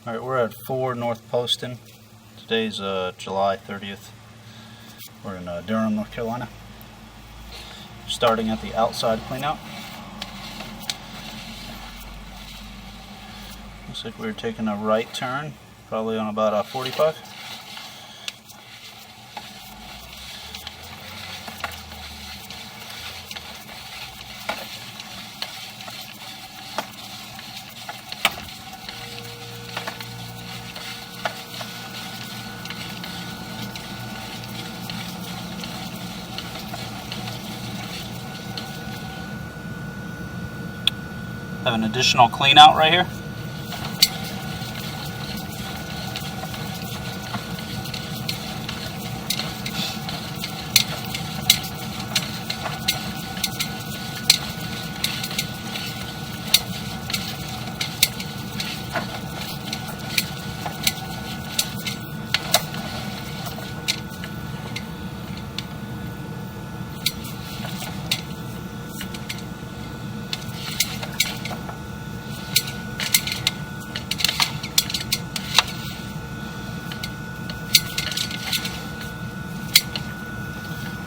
Alright, we're at 4 North Poston. Today's July 30th. We're in Durham, North Carolina. Starting at the outside cleanout. Looks like we're taking a right turn, probably on about 45. Have an additional clean out right here.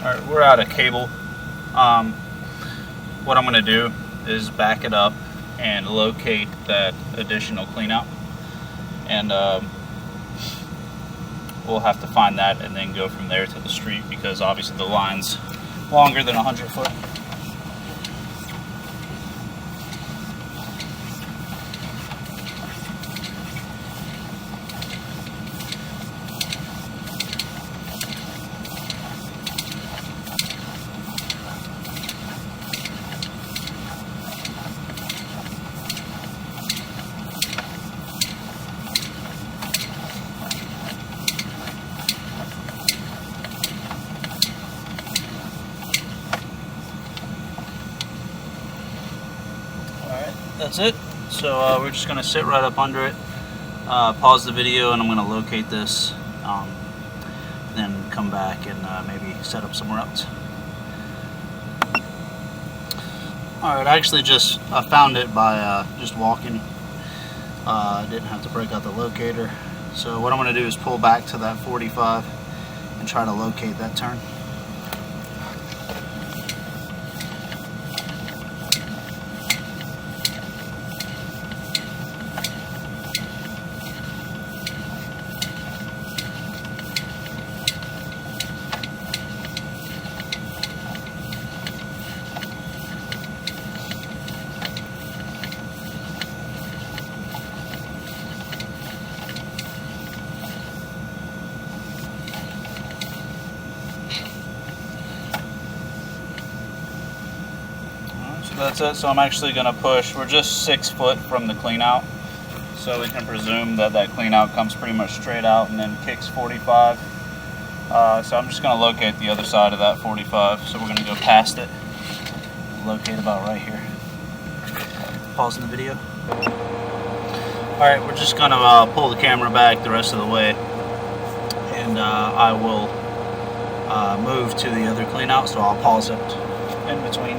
Alright, we're out of cable. What I'm going to do is back it up and locate that additional cleanout, and we'll have to find that and then go from there to the street, because obviously the line's longer than 100 foot. That's it. So we're just going to sit right up under it, pause the video, and I'm going to locate this, then come back and maybe set up somewhere else. Alright, I actually just found it by just walking. I didn't have to break out the locator. So what I'm going to do is pull back to that 45 and try to locate that turn. That's it. So I'm actually going to push. We're just 6 foot from the clean out, so we can presume that that clean out comes pretty much straight out and then kicks 45. So I'm just going to locate the other side of that 45. So we're going to go past it, locate about right here. Pausing the video. Alright, we're just going to pull the camera back the rest of the way, and I will move to the other clean out, so I'll pause it in between.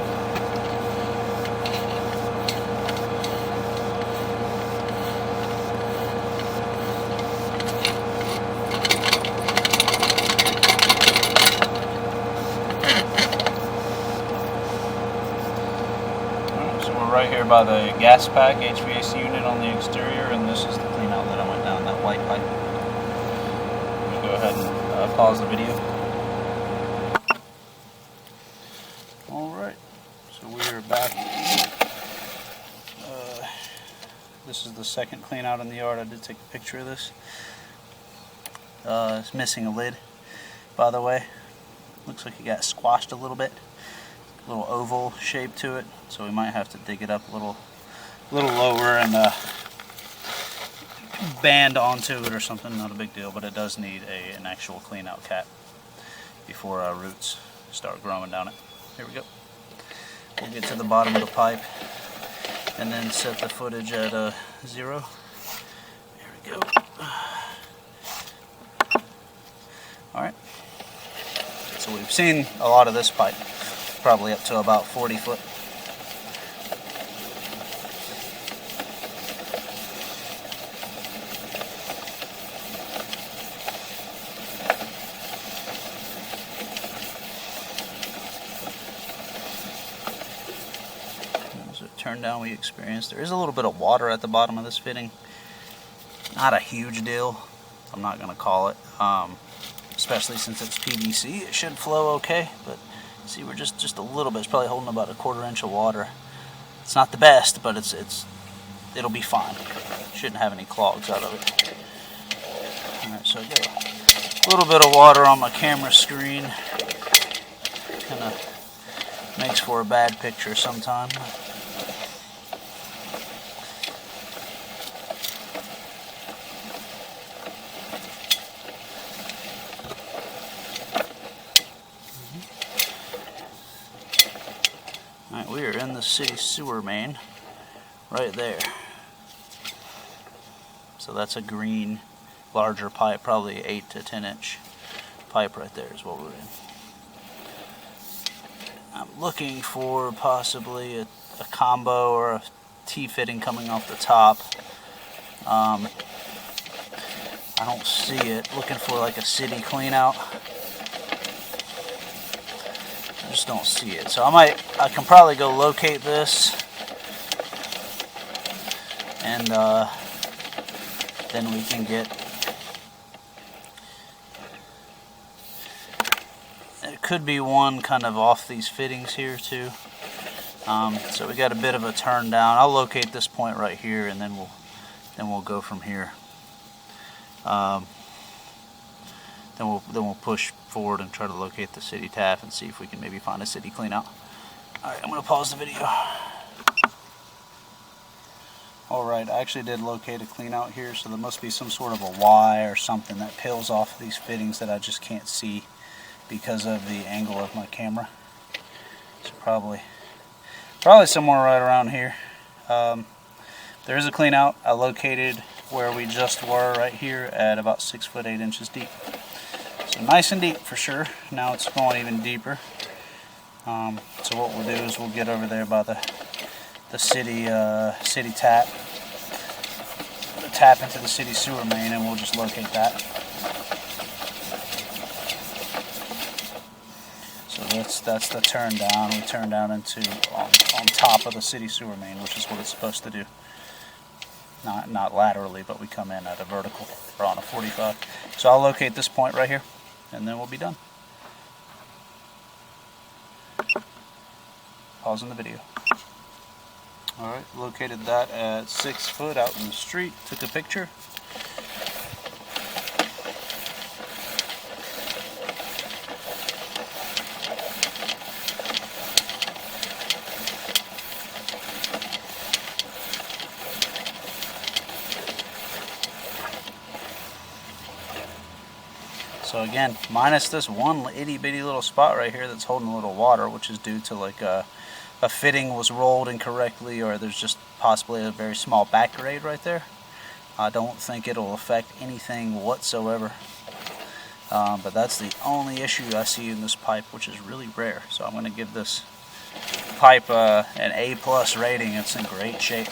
Right here by the gas pack HVAC unit on the exterior, and this is the clean out that I went down, that white pipe. I'm going to go ahead and pause the video. Alright, so we are back. This is the second clean out in the yard. I did take a picture of this. It's missing a lid, by the way. Looks like it got squashed a little bit. Little oval shape to it, so we might have to dig it up a little lower and band onto it or something. Not a big deal, but it does need an actual clean out cap before our roots start growing down it. Here we go. We'll get to the bottom of the pipe and then set the footage at 0. There we go. Alright, so we've seen a lot of this pipe, probably up to about 40 foot. turn down we experienced. There is a little bit of water at the bottom of this fitting. Not a huge deal, I'm not going to call it, especially since it's PVC. It should flow okay, but see, we're just a little bit. It's probably holding about a 1/4 inch of water. It's not the best, but it'll be fine. Shouldn't have any clogs out of it. Alright, so I got a little bit of water on my camera screen. Kind of makes for a bad picture sometime. Alright, we are in the city sewer main right there. So that's a green, larger pipe, probably 8 to 10 inch pipe right there is what we're in. I'm looking for possibly a combo or a T-fitting coming off the top. I don't see it. Looking for like a city clean out. I just don't see it. So I can probably go locate this and then we can get, it could be one kind of off these fittings here too. So we got a bit of a turn down. I'll locate this point right here and then we'll go from here. Then we'll push forward and try to locate the city tap and see if we can maybe find a city clean out. Alright, I'm going to pause the video. Alright, I actually did locate a clean out here, so there must be some sort of a Y or something that peels off these fittings that I just can't see because of the angle of my camera. So probably somewhere right around here. There is a clean out. I located where we just were right here at about 6 foot 8 inches deep. So nice and deep for sure. Now it's going even deeper. So what we'll do is we'll get over there by the city tap, the tap into the city sewer main, and we'll just locate that. So that's the turn down. We turn down into on top of the city sewer main, which is what it's supposed to do. Not laterally, but we come in at a vertical or on a 45. So I'll locate this point right here, and then we'll be done. Pausing the video. Alright, located that at 6 foot out in the street. Took a picture. So again, minus this one itty bitty little spot right here that's holding a little water, which is due to like a fitting was rolled incorrectly, or there's just possibly a very small back grade right there. I don't think it'll affect anything whatsoever. But that's the only issue I see in this pipe, which is really rare. So I'm going to give this pipe an A+ rating. It's in great shape.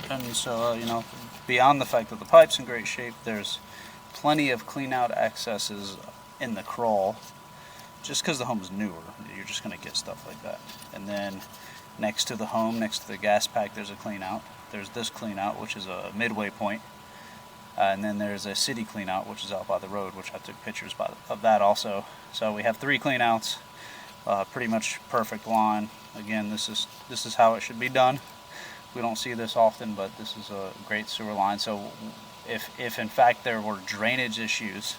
And so, you know, beyond the fact that the pipe's in great shape, there's plenty of clean out accesses in the crawl. Just because the home is newer, you're just going to get stuff like that. And then next to the home, next to the gas pack, there's a clean out. There's this clean out, which is a midway point. And then there's a city clean out, which is out by the road, which I took pictures of that also. So we have 3 clean outs, pretty much perfect line. Again, this is how it should be done. We don't see this often, but this is a great sewer line. So if in fact there were drainage issues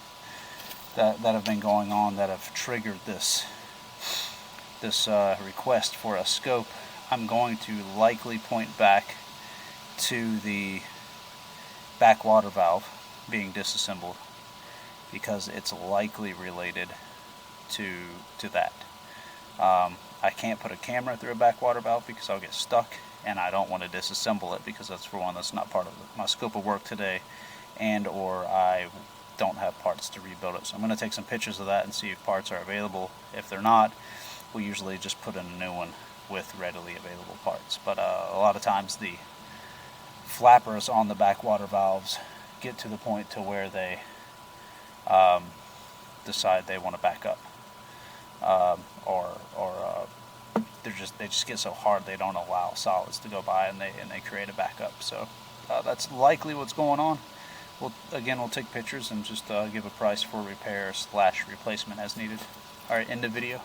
that have been going on that have triggered this request for a scope, I'm going to likely point back to the back water valve being disassembled, because it's likely related to that. I can't put a camera through a back water valve because I'll get stuck, and I don't want to disassemble it because that's, for one, that's not part of my scope of work today, and or don't have parts to rebuild it. So I'm going to take some pictures of that and see if parts are available. If they're not, we usually just put in a new one with readily available parts. But a lot of times the flappers on the backwater valves get to the point to where they decide they want to back up, or they just get so hard they don't allow solids to go by, and they create a backup. So that's likely what's going on. We'll take pictures and just give a price for repair / replacement as needed. All right, end of video.